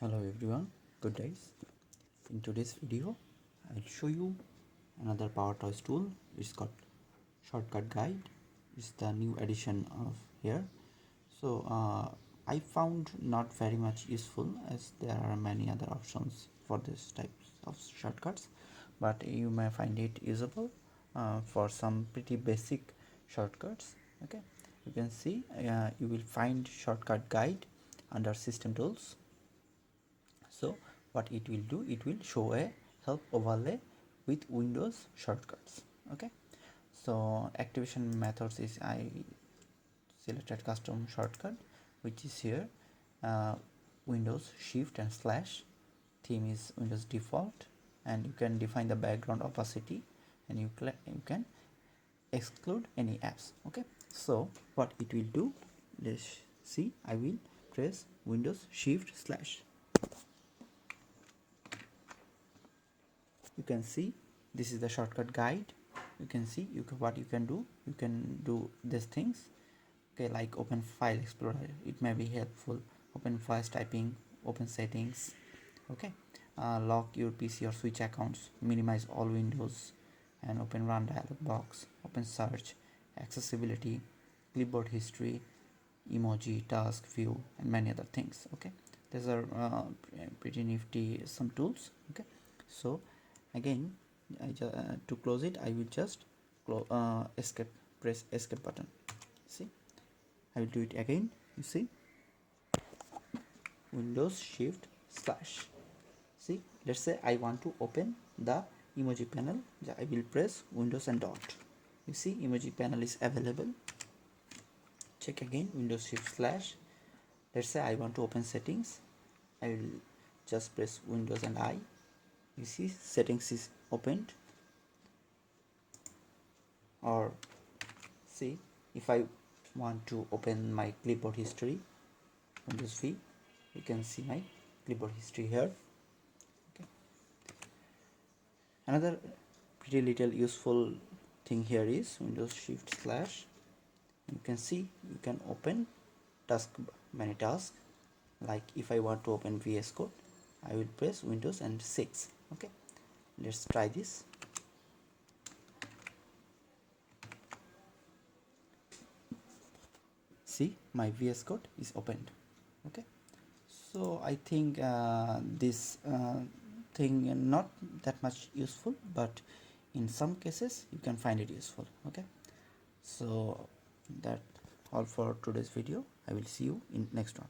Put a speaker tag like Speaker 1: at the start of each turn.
Speaker 1: Hello everyone, good days. In today's video I'll show you another PowerToys tool. It's called Shortcut Guide. It's the new addition of here. So I found not very much useful as there are many other options for this types of shortcuts, but you may find it usable for some pretty basic shortcuts. Okay, you can see you will find Shortcut Guide under System Tools. So what it will do, it will show a help overlay with Windows shortcuts. Okay, so activation methods is I selected custom shortcut, which is here. Windows shift and slash. Theme is Windows default, and you can define the background opacity, and you can exclude any apps. Okay, so what it will do, let's see. I will press Windows shift slash. You can see this is the shortcut guide. You can see what you can do. You can do these things. Okay, like open file explorer, it may be helpful. Open fast typing, open settings. Okay, lock your PC or switch accounts, minimize all windows, and open run dialog box. Open search, accessibility, clipboard history, emoji, task view, and many other things. Okay, these are pretty nifty some tools. Okay, so again to close it I will just press escape button. See, I will do it again. You see, Windows shift slash. See, let's say I want to open the emoji panel. I will press Windows and dot. You see, emoji panel is available. Check again, Windows shift slash. Let's say I want to open settings. I will just press Windows and I. You see, settings is opened. Or see, if I want to open my clipboard history, Windows V, you can see my clipboard history here. Okay, another pretty little useful thing here is Windows shift slash. You can see you can open many tasks. Like if I want to open VS Code, I will press Windows and 6. Okay, let's try this. See, my VS Code is opened. Okay, so I think this thing not that much useful, but in some cases you can find it useful. Okay, so that all for today's video. I will see you in next one.